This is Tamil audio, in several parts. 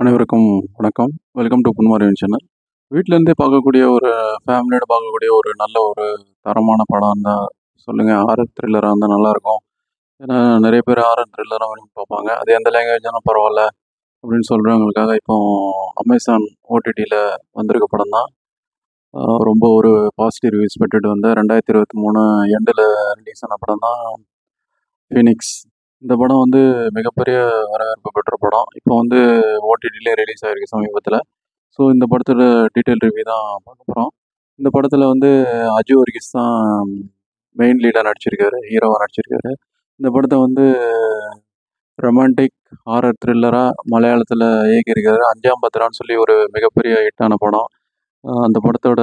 அனைவருக்கும் வணக்கம். வெல்கம் டூ பொன்மாரியின் சேனல். வீட்லேருந்தே பார்க்கக்கூடிய ஒரு ஃபேமிலியோட பார்க்கக்கூடிய ஒரு நல்ல ஒரு தரமான படம் இருந்தா சொல்லுங்க. ஹாரர் த்ரில்லரா இருந்தா நல்லாயிருக்கும். ஏன்னா நெறைய பேர் ஹாரர் த்ரில்லரா விரும்பி பார்ப்பாங்க. அது எந்த லாங்குவேஜ்னாலும் பரவால்ல அப்படின்னு சொல்றவங்களுக்காக இப்போ அமேசான் ஓடிடில வந்திருக்க படம் தான். ரொம்ப ஒரு பாசிட்டிவ் ரிவ்யூஸ் பெற்றுட்டு வந்த 2023 எண்டுல ரிலீஸ் ஆன படம் தான் ஃபீனிக்ஸ். இந்த படம் வந்து மிகப்பெரிய வரவேற்பு பெற்ற படம். இப்போ வந்து ஓடிடிலயே ரிலீஸ் ஆயிருக்கு சமீபத்தில. ஸோ இந்த படத்தோட டீட்டெயில் ரிவ்யூ தான் பார்க்க போகிறோம். இந்த படத்தில் வந்து அஜு வர்கீஸ் தான் மெயின் லீடாக நடிச்சிருக்காரு, ஹீரோவாக நடிச்சிருக்காரு. இந்த படத்தை வந்து ரொமான்டிக் ஹாரர் த்ரில்லராக மலையாளத்தில் இயக்கியிருக்காரு. அஞ்சாம் பத்திரான்னு சொல்லி ஒரு மிகப்பெரிய ஹிட்டான படம். அந்த படத்தோட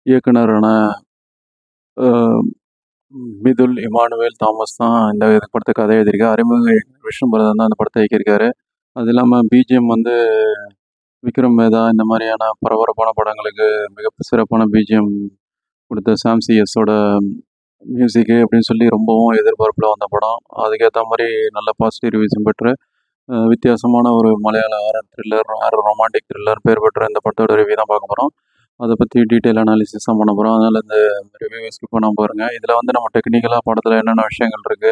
இயக்குனரான அஹ், மிதுல் இமானுவேல் தாமஸ் தான் இந்த படத்தை கதை எழுதியிருக்காரு. அறிமுக இயக்குனர் விஷ்ணு பரதன் தான் இந்த படத்தை இயக்கியிருக்காரு. அது இல்லாமல் பிஜிஎம் வந்து விக்ரம் வேதா இந்த மாதிரியான பரபரப்பான படங்களுக்கு மிக சிறப்பான பிஜிஎம் கொடுத்த சாம் சிஎஸோட மியூசிக்கு அப்படின்னு சொல்லி ரொம்பவும் எதிர்பார்ப்பில் வந்த படம். அதுக்கேற்ற மாதிரி நல்ல பாசிட்டிவ் ரிவ்யூஸும் பெற்று வித்தியாசமான ஒரு மலையாள horror thriller, horror romantic thriller பேர் பெற்ற இந்த படத்தோட ரிவ்யூ தான் பார்க்க போகிறோம். அதை பற்றி டீட்டெயில் அனாலிசிஸ் தான் பண்ண போகிறோம். அதனால் இந்த ரிவ்யூவை ஸ்கிப் பண்ணாமல் பாருங்க. இதில் வந்து நம்ம டெக்னிக்கலாக படத்தில் என்னென்ன விஷயங்கள் இருக்குது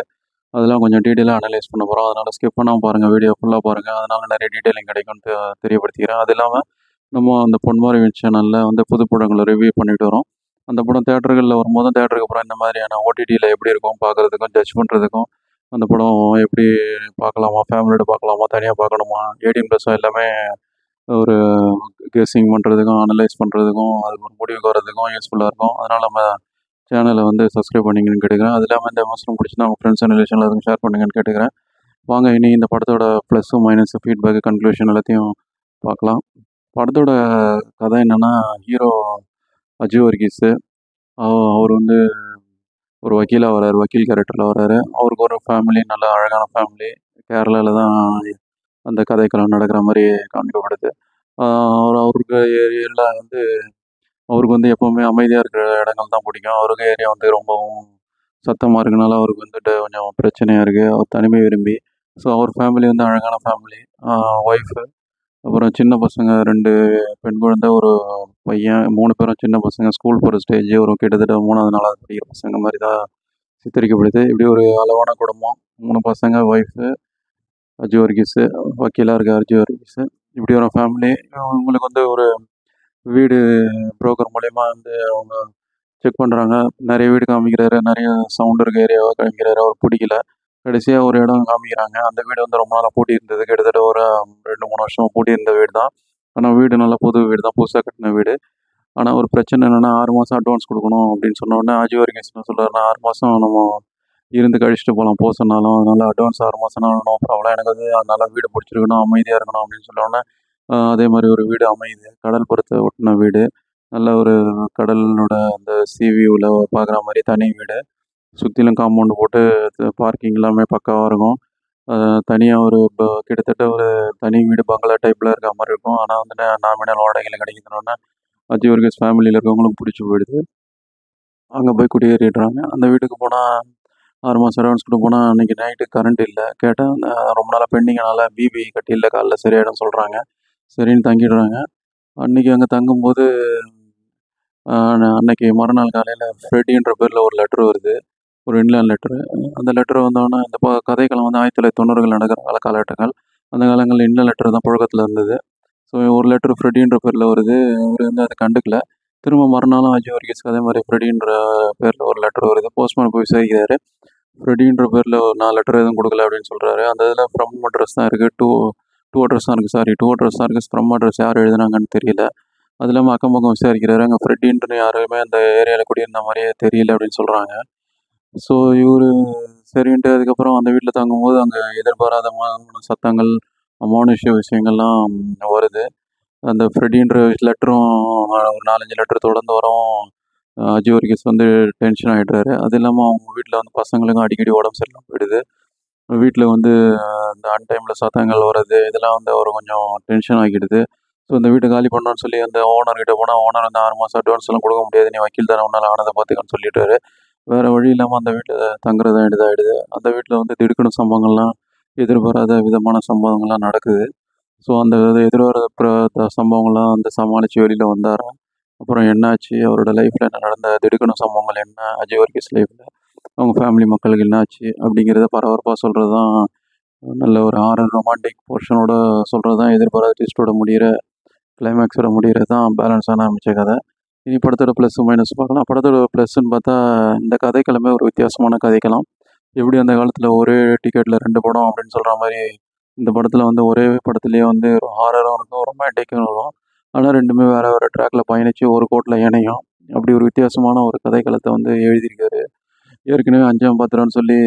அதெல்லாம் கொஞ்சம் டீட்டெயிலாக அனலைஸ் பண்ண போகிறோம். அதனால் ஸ்கிப் பண்ணாமல் பாருங்கள், வீடியோ ஃபுல்லாக பாருங்கள். அதனால் நிறைய டீட்டெயிலிங் கிடைக்கும்னு தெரியப்படுத்திக்கிறேன். அது இல்லாமல் நம்ம அந்த பொன்மாரி சேனலில் வந்து புது படங்களை ரிவ்யூ பண்ணிட்டு வரோம். அந்த படம் தேட்டர்களில் வரும்போதும் தேட்டருக்கு அப்புறம் இந்த மாதிரியான ஓடிடியில் எப்படி இருக்கும் பார்க்குறதுக்கும் ஜட்ஜ் பண்ணுறதுக்கும் அந்த படம் எப்படி பார்க்கலாமா, ஃபேமிலியோட பார்க்கலாமா, தனியாக பார்க்கணுமா, 18+ எல்லாமே ஒரு கெஸ்ஸிங் பண்ணுறதுக்கும் அனலைஸ் பண்ணுறதுக்கும் அதுக்கு ஒரு முடிவுக்கு வரதுக்கும் யூஸ்ஃபுல்லாக இருக்கும். அதனால் நம்ம சேனலை வந்து சப்ஸ்கிரைப் பண்ணிங்கன்னு கேட்டுக்கிறேன். அது இல்லாமல் இந்த விமர்சனம் பிடிச்சினா உங்கள் ஃப்ரெண்ட்ஸ் அண்ட் ரிலேஷனில் அதுவும் ஷேர் பண்ணுங்கன்னு கேட்டுக்கிறேன். வாங்க இனி இந்த படத்தோட ப்ளஸ்ஸும் மைனஸு ஃபீட்பேக்கு கன்க்ளூஷன் எல்லாத்தையும் பார்க்கலாம். படத்தோட கதை என்னென்னா, ஹீரோ அஜு வர்கீஸு அவர் வந்து ஒரு வக்கீலாக வராரு, வக்கீல் கேரக்டரில் வராரு. அவருக்கு ஒரு ஃபேமிலி, நல்ல அழகான ஃபேமிலி. கேரளாவில் தான் அந்த கதைக்களம் நடக்கிற மாதிரி காண்பிக்கப்படுது. அவருக்கு ஏரியாவில் வந்து அவருக்கு வந்து எப்போவுமே அமைதியாக இருக்கிற இடங்கள் தான் பிடிக்கும். அவருக்கு ஏரியா வந்து ரொம்பவும் சத்தமாக இருக்கனால அவருக்கு வந்துட்டு கொஞ்சம் பிரச்சனையாக இருக்குது. அவர் தனிமை விரும்பி. ஸோ அவர் ஃபேமிலி வந்து அழகான ஃபேமிலி. ஒய்ஃபு, அப்புறம் சின்ன பசங்க 2 பெண் குழந்தை, ஒரு பையன். 3 பேரும் சின்ன பசங்க. ஸ்கூல் போகிற ஸ்டேஜ். ஒரு கிட்டத்தட்ட 3வது 4வது படிக்கிற பசங்க மாதிரி தான் சித்தரிக்கப்படுது. இப்படி ஒரு அளவான குடும்பம். 3 பசங்க, ஒய்ஃபு, அஜு வர்கீஸு, வக்கீலாக இருக்க அஜு வர்கீஸு. இப்படி ஒரு ஃபேமிலி. இவங்களுக்கு வந்து ஒரு வீடு புரோக்கர் மூலயமா வந்து அவங்க செக் பண்ணுறாங்க. நிறைய வீடு காமிக்கிறாரு, நிறைய சவுண்ட் இருக்க ஏரியாவாக காமிக்கிறாரு. அவருக்கு பிடிக்கல. கடைசியாக ஒரு இடம் காமிக்கிறாங்க. அந்த வீடு வந்து ரொம்ப நாளாக பூட்டி இருந்தது. கிட்டத்தட்ட ஒரு 2-3 வருஷம் பூட்டி இருந்த வீடு தான். ஆனால் வீடு நல்லா புது வீடு தான், புதுசாக கட்டின வீடு. ஆனால் ஒரு பிரச்சனை என்னென்னா 6 மாதம் அட்வான்ஸ் கொடுக்கணும் அப்படின்னு சொன்ன உடனே அஜு வர்கீஸ் என்ன சொல்கிறாருன்னா, 6 மாதம் நம்ம இருந்து கழிச்சிட்டு போகலாம் போ சொன்னாலும். அதனால் அட்வான்ஸ் 6 மாதம்னாலும் நோ ப்ராப்ளம். எனக்கு வந்து அதனால் வீடு பிடிச்சிருக்கணும், அமைதியாக இருக்கணும் அப்படின்னு சொன்ன உடனே அதே மாதிரி ஒரு வீடு அமையுது. கடல் புறத்தை ஒட்டின வீடு. நல்ல ஒரு கடலோட அந்த சி வியூவில் பார்க்குற மாதிரி தனி வீடு. சுற்றிலும் காம்பவுண்டு போட்டு பார்க்கிங் எல்லாமே பக்காவாக இருக்கும். தனியாக ஒரு கிட்டத்தட்ட ஒரு தனி வீடு பங்களா டைப்பில் இருக்க மாதிரி இருக்கும். ஆனால் வந்து நாமினல் வாடகையில் கிடைக்குதுன்னொன்னே அஜு வர்கீஸ் ஃபேமிலியில் இருக்கவங்களும் பிடிச்சி போயிடுது. அங்கே போய் குடியேறிடுறாங்க. அந்த வீட்டுக்கு போனால் 6 மாதம் அட்வான்ஸ் கொடுக்க போனால் அன்றைக்கி நைட்டு கரண்ட் இல்லை. கேட்டால் ரொம்ப நாளாக பெண்டிங்கனால பிபி கட்டியில் காலைல சரியாயிடும் சொல்கிறாங்க. சரின்னு தங்கிடுறாங்க. அன்றைக்கி அங்கே தங்கும்போது அன்னைக்கு மறுநாள் காலையில் ஃப்ரெடின்ற பேரில் ஒரு லெட்ரு வருது. ஒரு இன்லேண்ட் லெட்ரு. அந்த லெட்ரு வந்தோடனே இந்த கதைக்களம் வந்து 1990கள் நடக்கிற காலகட்டங்கள். அந்த காலங்களில் இன்லேண்ட் லெட்ரு தான் புழக்கத்தில் இருந்தது. ஸோ ஒரு லெட்ரு ஃப்ரெடின்ற பேரில் வருது. அவர் வந்து அதை கண்டுக்கல. திரும்ப மறுநாளும் அஜு வர்கீஸ்க்கு அதே மாதிரி ஃப்ரெடின்ற பேரில் ஒரு லெட்ரு வருது. போஸ்ட்மேன் போய் விசாரிக்கிறாரு. ஃப்ரெடின்ற பேரில் 4 லெட்டர் எதுவும் கொடுக்கல அப்படின்னு சொல்கிறாரு. அந்த இதில் ஃப்ரம் அட்ரஸ் தான் இருக்குது. டூ அட்ரஸ் தான் இருக்குது. சாரி, 2 அட்ரஸ் தான் இருக்குது. ஃப்ரம் அட்ரஸ் யார் எழுதுனாங்கன்னு தெரியல. அது இல்லாமல் அக்கம் பக்கம் விசாரிக்கிறாரு. அங்கே ஃப்ரெட்டின்ட்டு யாருமே அந்த ஏரியாவில் குடியிருந்த மாதிரியே தெரியல அப்படின்னு சொல்கிறாங்க. ஸோ இவர் சரின்ட்டு அதுக்கப்புறம் அந்த வீட்டில் தங்கும்போது அங்கே எதிர்பாராத சத்தங்கள், அமானுஷ்ய விஷயங்கள்லாம் வருது. அந்த ஃப்ரெடின்ற லெட்டரும் ஒரு 4-5 லெட்டர் தொடர்ந்து வரும். அஜு வர்கீஸ் வந்து டென்ஷன் ஆகிடுறாரு. அது இல்லாமல் அவங்க வீட்டில் வந்து பசங்களுக்கும் அடிக்கடி உடம்பு சரியில்லாம போயிடுது. வீட்டில் வந்து இந்த அன்டைமில் சத்தங்கள் வர்றது இதெல்லாம் வந்து அவர் கொஞ்சம் டென்ஷன் ஆகிடுது. ஸோ இந்த வீட்டை காலி பண்ணணும்னு சொல்லி அந்த ஓனர்கிட்ட போனால் ஓனர் வந்து 6 மாதம் அட்வான்ஸ்லாம் கொடுக்க முடியாது, நீ வக்கீல் தானே, உன்னால் ஆனதை பார்த்துக்கன்னு சொல்லிட்டாரு. வேறு வழி இல்லாமல் அந்த வீட்டில் தங்குறதா வேண்டியதாகிடுது. அந்த வீட்டில் வந்து திடுக்கிடும் சம்பவங்கள்லாம், எதிர்பாராத விதமான சம்பவங்கள்லாம் நடக்குது. ஸோ அந்த எதிர்வர சம்பவங்கள்லாம் வந்து சமாளித்து வெளியில் வந்தாரா? அப்புறம் என்னாச்சு? அவரோட லைஃப்பில் என்ன நடந்த திடுக்கின சம்பவங்கள் என்ன? அஜய் வர்கீஸ் லைஃப்பில் அவங்க ஃபேமிலி மக்களுக்கு என்னாச்சு? அப்படிங்கிறத பரபரப்பாக சொல்கிறது தான் நல்ல ஒரு ஹாரர் ரொமான்டிக் போர்ஷனோட சொல்கிறது தான் எதிர்பாராத ட்விஸ்ட்டோட முடிகிற கிளைமேக்ஸோட முடிகிறது தான் பேலன்ஸான அமைச்ச கதை. இனி படத்தோட ப்ளஸ் மைனஸ் பார்க்கலாம். படத்தோட ப்ளஸ்ன்னு பார்த்தா இந்த கதைக்களமே ஒரு வித்தியாசமான கதைக்களம். எப்படி அந்த காலத்தில் ஒரே டிக்கெட்டில் 2 படம் அப்படின்னு சொல்கிற மாதிரி இந்த படத்தில் வந்து ஒரே படத்துலேயே வந்து ஒரு ஹாரரும் இருக்கும், ரொமான்டிக்கும் இருக்கும். ஆனால் 2மே வேறு வேறு ட்ராக்கில் பயணித்து ஒரு கோட்டில் இணையும். அப்படி ஒரு வித்தியாசமான ஒரு கதைக்களத்தை வந்து எழுதியிருக்காரு. ஏற்கனவே 5ஆம் பாத்திரம்னு சொல்லி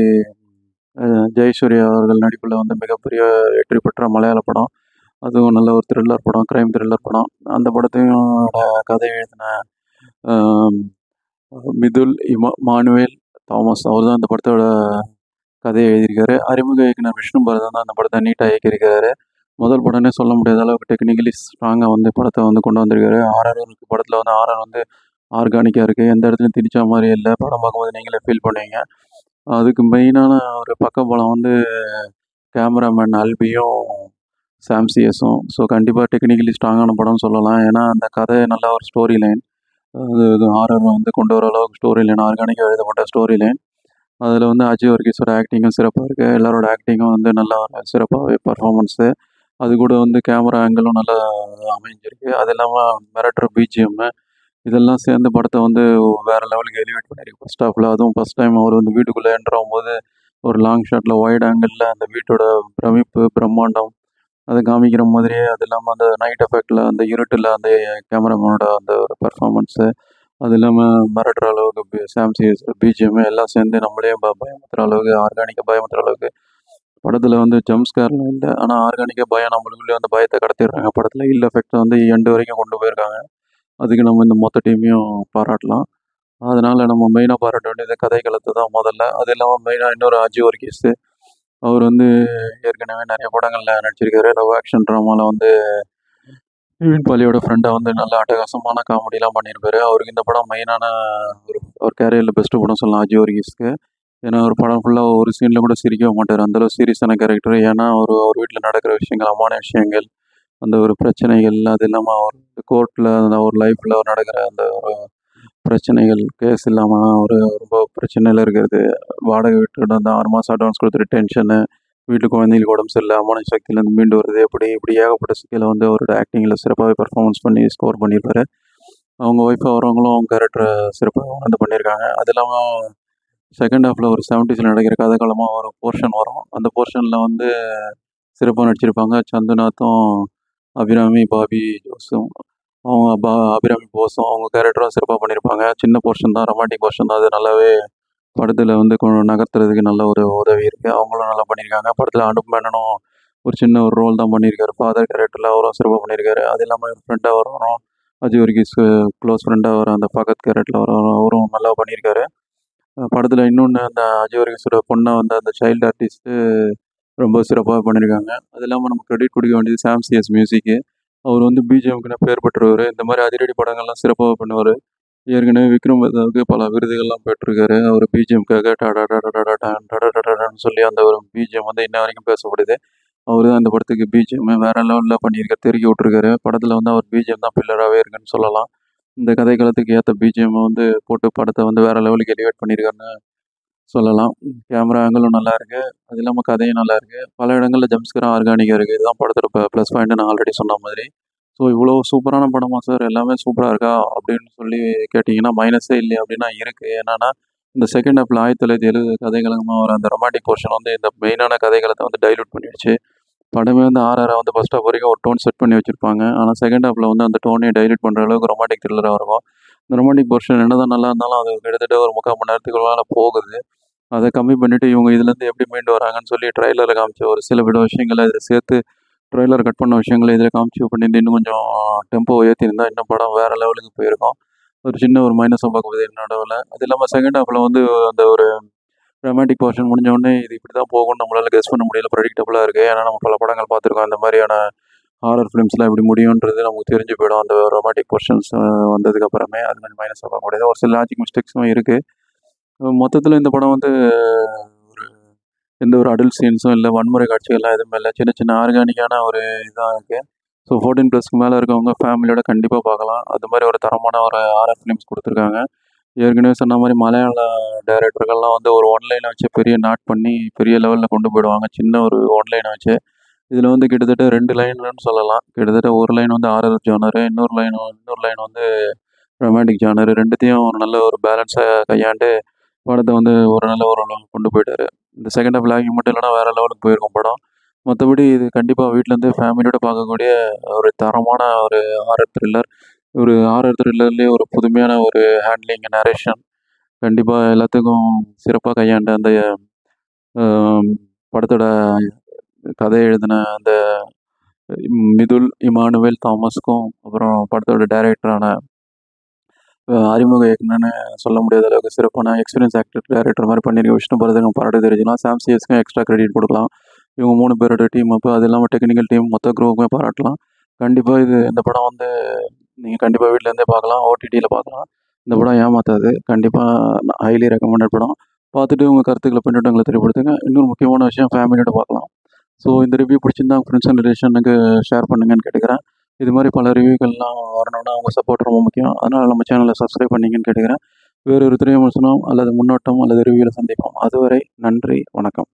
ஜெயசூர்யா அவர்கள் நடிப்பில் வந்து மிகப்பெரிய வெற்றி பெற்ற மலையாள படம். அதுவும் நல்ல ஒரு த்ரில்லர் படம், கிரைம் த்ரில்லர் படம். அந்த படத்தையும் கதை எழுதின மிதுல் மானுவேல் தாமஸ் அவர் தான் அந்த படத்தோட கதையை எழுதியிருக்காரு. அறிமுக இயக்குனர் விஷ்ணு பரதன் தான் அந்த படத்தை நீட்டாக இயக்கியிருக்காரு. முதல் படம்னே சொல்ல முடியாத அளவுக்கு டெக்னிக்கலி ஸ்ட்ராங்காக வந்து படத்தை வந்து கொண்டு வந்திருக்காரு. ஆர்ஆர் படத்தில் வந்து ஆர்ஆர் வந்து ஆர்கானிக்காக இருக்குது. எந்த இடத்துலையும் திணிச்ச மாதிரி இல்லை. படம் பார்க்கும்போது நீங்களே ஃபீல் பண்ணுவீங்க. அதுக்கு மெயினான ஒரு பக்கபலம் வந்து கேமராமேன் அல்பியும் சாம்சியஸும். ஸோ கண்டிப்பாக டெக்னிக்கலி ஸ்ட்ராங்கான படம்னு சொல்லலாம். ஏன்னா அந்த கதை நல்ல ஒரு ஸ்டோரி லைன். அது ஹாரர் வந்து கொண்டு வர அளவுக்கு ஸ்டோரி லைன், ஆர்கானிக்காக எழுதப்பட்ட ஸ்டோரி லைன். அதில் வந்து அஜய் வர்கீஸோட ஆக்டிங்கும் சிறப்பாக இருக்குது. எல்லாரோட ஆக்டிங்கும் வந்து நல்லா சிறப்பாகவே பர்ஃபார்மன்ஸு. அது கூட வந்து கேமரா ஆங்கிளும் நல்லா அமைஞ்சிருக்கு. அது இல்லாமல் மிரட்டுற பிஜிஎம்மு இதெல்லாம் சேர்ந்து படத்தை வந்து வேறு லெவலுக்கு எலிவேட் பண்ணியிருக்கு ஃபர்ஸ்ட் ஹாஃபில். அதுவும் ஃபஸ்ட் டைம் அவர் வந்து வீட்டுக்குள்ளே என்ட்ரு ஆகும்போது ஒரு லாங் ஷாட்டில் ஒயிட் ஆங்கிளில் அந்த வீட்டோட பிரமிப்பு, பிரம்மாண்டம் அதை காமிக்கிற மாதிரியே, அது இல்லாமல் அந்த நைட் எஃபெக்டில் அந்த இருட்டில் அந்த கேமராமேனோட அந்த ஒரு பெர்ஃபார்மன்ஸு, அது இல்லாமல் மிரட்டுற அளவுக்கு சாம்சியஸ் பிஜிஎம் எல்லாம் சேர்ந்து நம்மளே பயமுறுத்துற அளவுக்கு, ஆர்கானிக்காக பயமுறுத்துற அளவுக்கு படத்தில் வந்து ஜம்ப் ஸ்கேர்லாம் இல்லை. ஆனால் ஆர்கானிக்காக பயம் நம்மளுக்குள்ளே அந்த பயத்தை கடத்திடுறாங்க படத்தில். இல்ல எஃபெக்ட் வந்து எண்டு வரைக்கும் கொண்டு போயிருக்காங்க. அதுக்கு நம்ம இந்த மொத்த டீமையும் பாராட்டலாம். அதனால் நம்ம மெயினாக பாராட்ட வேண்டியது கதைக்களத்தை தான் முதல்ல. அது இல்லாமல் மெயினாக இன்னொரு அஜய் வர்கீஸு. அவர் வந்து ஏற்கனவே நிறைய படங்களில் நடிச்சிருக்காரு. லவ் ஆக்ஷன் ட்ராமாவில் வந்து நிவின் பாலியோட ஃப்ரெண்டாக வந்து நல்ல அட்டகாசமான காமெடிலாம் பண்ணியிருப்பாரு. அவருக்கு இந்த படம் மெயினான ஒரு கேரியரில் பெஸ்ட்டு படம் சொல்லலாம் அஜய் வர்கீஸ்க்கு. ஏன்னா ஒரு படம் ஃபுல்லாக ஒரு சீனில் கூட சிரிக்கவே மாட்டார். அந்தளவு சீரியஸான கேரக்டர். ஏன்னா அவர் வீட்டில் நடக்கிற விஷயங்கள், அம்மான விஷயங்கள், அந்த ஒரு பிரச்சனைகள், அது இல்லாமல் அவர் கோர்ட்டில் அந்த ஒரு லைஃப்பில் நடக்கிற அந்த ஒரு பிரச்சனைகள், கேஸ் இல்லாமல் ஒரு ரொம்ப பிரச்சனையில் இருக்கிறது, வாடகை வீட்டோட அந்த 6 மாதம் அட்வான்ஸ் கொடுத்துட்டு டென்ஷனு, வீட்டுக்கு குழந்தைங்களுக்கு உடம்பு சரியில்லை, அம்மான சக்தியிலேருந்து மீண்டு வருது, இப்படி ஏகப்பட்ட சிக்கலை வந்து அவரோட ஆக்டிங்கில் சிறப்பாகவே பெர்ஃபார்மன்ஸ் பண்ணி ஸ்கோர் பண்ணியிருப்பாரு. அவங்க ஒய்ஃபாக வரவங்களும் அவங்க கேரக்டரை சிறப்பாக வந்து பண்ணியிருக்காங்க. அது இல்லாமல் செகண்ட் ஹாஃபில் ஒரு 70ஸ்ல நடக்கிற கதைக்களமாக ஒரு போர்ஷன் வரும். அந்த போர்ஷனில் வந்து சிறப்பாக நடிச்சிருப்பாங்க சந்துநாத்தும், அபிராமி, பாபி ஜோஸும். அவங்க அபிராமி போஸும் அவங்க கேரக்டரும் சிறப்பாக பண்ணியிருப்பாங்க. சின்ன போர்ஷன் தான், ரொமான்டிக் போர்ஷன் தான். அது நல்லாவே படத்தில் வந்து நகர்த்துறதுக்கு நல்ல ஒரு உதவி இருக்குது. அவங்களும் நல்லா பண்ணியிருக்காங்க. படத்தில் அனுப் மேனனும் ஒரு சின்ன ஒரு ரோல் தான் பண்ணியிருக்காரு. ஃபாதர் கேரக்டரில் அவரும் சிறப்பாக பண்ணியிருக்காரு. அது இல்லாமல் ஃப்ரெண்டாக வரும் அஜய் வர்கீஸ் க்ளோஸ் ஃப்ரெண்டாக வர அந்த பகத் கேரக்டரில் அவரும் நல்லா பண்ணியிருக்காரு. படத்தில் இன்னொன்று அந்த அஜய் வர்கீஸோட பொண்ணை வந்து அந்த சைல்டு ஆர்டிஸ்ட்டு ரொம்ப சிறப்பாக பண்ணியிருக்காங்க. அது இல்லாமல் நம்ம கிரெடிட் கொடுக்க வேண்டியது சாம்சியஸ் மியூசிக்கு. அவர் வந்து பிஜிஎம்க்குன்னு பேர் பெற்றவர். இந்த மாதிரி அதிரடி படங்கள்லாம் சிறப்பாக பண்ணுவார். ஏற்கனவே விக்ரம் வேதாவுக்கு பல விருதுகள்லாம் பெற்றிருக்காரு. அவர் பிஜிஎம்க்காக டடடடடடான்னு சொல்லி அந்த ஒரு பிஜிஎம் வந்து இன்ன வரைக்கும் பேசப்படுது. அவர் தான் இந்த படத்துக்கு பிஜிஎம் வேற லெவலில் பண்ணியிருக்காரு, தெருக்கி விட்டுருக்காரு. படத்தில் வந்து அவர் பிஜிஎம் தான் பில்லராகவே இருக்குன்னு சொல்லலாம். இந்த கதைக்களத்துக்கு ஏற்ற பிஜிஎம் வந்து போட்டு படத்தை வந்து வேற லெவலுக்கு எலிவேட் பண்ணியிருக்காருன்னு சொல்லலாம். கேமரா ஆங்கிளும் நல்லா இருக்கு. அது இல்லாமல் கதையும் நல்லா இருக்கு. பல இடங்களில் ஜம்ப்ஸ்கரும் ஆர்கானிக்காக இருக்குது. இதுதான் படத்தோட ப்ளஸ் பாயிண்ட்டு நான் ஆல்ரெடி சொன்ன மாதிரி. ஸோ இவ்வளோ சூப்பரான படமா சார்? எல்லாமே சூப்பராக இருக்கா? அப்படின்னு சொல்லி கேட்டிங்கன்னா மைனஸே இல்லையா அப்படின்னா இருக்குது. என்னன்னா இந்த செகண்ட் ஹாஃபில் 1970 கதைக்களமா வர அந்த ரொமான்டிக் போர்ஷன் வந்து இந்த மெயினான கதைக்களத்தை வந்து டைல்யூட் பண்ணிடுச்சு. படமே வந்து ஆர்ஆரை வந்து ஃபர்ஸ்ட் ஹாஃப் வரைக்கும் ஒரு டோன் செட் பண்ணி வச்சிருப்பாங்க. ஆனால் செகண்ட் ஹாஃபில் வந்து அந்த டோனையே டைல்யூட் பண்ணுற அளவுக்கு ரொமான்டிக் த்ரில்லராக இருக்கும். இந்த ரொமான்டிக் போர்ஷன் என்னதான் நல்லா இருந்தாலும் அது கிட்டத்தட்ட ஒரு 3/4 மணி நேரத்துக்கு மேலே போகுது. அதை கம்மி பண்ணிவிட்டு இவங்க இதுலேருந்து எப்படி மீண்டு வராங்கன்னு சொல்லி ட்ரைலரில் காமிச்ச ஒரு சில விஷயங்களை இதில் சேர்த்து ட்ரெய்லர் கட் பண்ண விஷயங்களை இதில் காமிச்சு பண்ணிட்டு இன்னும் கொஞ்சம் டெம்போ ஏற்றிருந்தா இன்னும் படம் வேறு லெவலுக்கு போயிருக்கும். ஒரு சின்ன ஒரு மைனஸாக பார்க்கும்போது நடுவில். அது இல்லாமல் செகண்ட் ஹாஃபில் வந்து அந்த ஒரு ரொமான்டிக் போர்ஷன் முடிஞ்ச உடனே இது இப்படி தான் போகும்னு நம்மளால் கெஸ் பண்ண முடியல. ப்ரெடிக்டபுளாக இருக்குது. ஏன்னா நம்ம பல படங்கள் பார்த்துருக்கோம். இந்த மாதிரியான ஹாரர் ஃபிலிம்ஸ்லாம் எப்படி முடியுன்றது நமக்கு தெரிஞ்சு போயிடும். அந்த ரொமான்டிக் போர்ஷன்ஸ் வந்ததுக்கப்புறமே அது கொஞ்சம் மைனஸாக பார்க்க முடியாது. ஒரு சில லாஜிக் மிஸ்டேக்ஸும் இருக்குது. மொத்தத்தில் இந்த படம் வந்து ஒரு எந்த ஒரு அடல்ட் சீன்ஸும் இல்லை, வன்முறை காட்சிகள்லாம் எதுவுமே இல்லை. சின்ன சின்ன ஆர்கானிக்கான ஒரு இதாக இருக்குது. ஸோ 14+க்கு மேலே இருக்கவங்க ஃபேமிலியோட கண்டிப்பாக பார்க்கலாம். அது மாதிரி ஒரு தரமான ஒரு ஹாரர் ஃபிலிம்ஸ் கொடுத்துருக்காங்க. ஏற்கனவே சொன்ன மாதிரி மலையாள டைரக்டர்கள்லாம் வந்து ஒரு ஒன்லைனை வச்சு பெரிய நாட் பண்ணி பெரிய லெவலில் கொண்டு போயிடுவாங்க, சின்ன ஒரு ஒன்லைனை வச்சு. இதில் வந்து கிட்டத்தட்ட 2 லைனுன்னு சொல்லலாம். கிட்டத்தட்ட ஒரு லைன் வந்து ஹாரர் ஜானரு, இன்னொரு லைன் வந்து ரொமான்டிக் ஜானர். 2த்தையும் ஒரு நல்ல ஒரு பேலன்ஸா கையாண்டு படத்த வந்து ஒரு நல்ல ஒரு லெவலுக்கு கொண்டு போயிட்டாரு. இந்த செகண்ட் ஹாஃப் லாகிங் மட்டும் இல்லன்னா வேற லெவலுக்கு போயிருக்கும் படம். மத்தபடி இது கண்டிப்பா வீட்லருந்து ஃபேமிலியோட பார்க்கக்கூடிய ஒரு தரமான ஒரு ஹாரர் த்ரில்லர். ஒரு ஹாரர் த்ரில்லர்லயே ஒரு புதுமையான ஒரு ஹேண்ட்லிங், நரேஷன் கண்டிப்பா எல்லாத்துக்கும் சிறப்பா கையாண்ட அந்த அ படத்தோட கதை எழுதின அந்த மிதுல் இமானுவேல் தாமஸ்க்கும், அப்புறம் படத்தோட டைரக்டரான அறிமுக இயக்குனர்னு சொல்ல முடியாத அளவுக்கு சிறப்பான எக்ஸ்பீரியன்ஸ் ஆக்டர், டைரக்டர் மாரி பண்ணியிருக்க விஷ்ணு பரதனுக்கு பாராட்டு தெரிவிச்சுக்கலாம். சாம் சிஎஸ்க்கும் எக்ஸ்ட்ரா கிரெடிட் குடுக்கலாம். இவங்க 3 பேரோட டீம் அப், அது இல்லாம டெக்னிக்கல் டீம் மொத்த குரூப்புக்குமே பாராட்டலாம். கண்டிப்பா இந்த படம் வந்து நீங்க கண்டிப்பா வீட்ல இருந்தே பார்க்கலாம். ஓடிடில பார்க்கலாம். இந்த படம் ஏமாத்தாது. கண்டிப்பா ஹைலி ரெக்கமெண்டட் படம். பார்த்துட்டு உங்க கருத்துக்கள, பின்னூட்டங்கள தெரியப்படுத்துங்க. இன்னொரு முக்கியமான விஷயம், ஃபேமிலியோட பார்க்கலாம். ஸோ இந்த ரிவ்யூ பிடிச்சிருந்தா உங்க ஃப்ரெண்ட்ஸ் அண்ட் ரிலேஷனுக்கு ஷேர் பண்ணுங்கன்னு கேட்டுக்கிறேன். இது மாரி பல ரிவ்யூக்கள்லாம் வரணும்னா உங்க சப்போர்ட் ரொம்ப முக்கியம். அதனால நம்ம சேனல சப்ஸ்கிரைப் பண்ணீங்கன்னு கேட்டுக்கிறேன். வேறு ஒரு திரை விமர்சனம் அல்லது முன்னோட்டம் அல்லது ரிவ்யூல சந்திப்போம். அதுவரை நன்றி, வணக்கம்.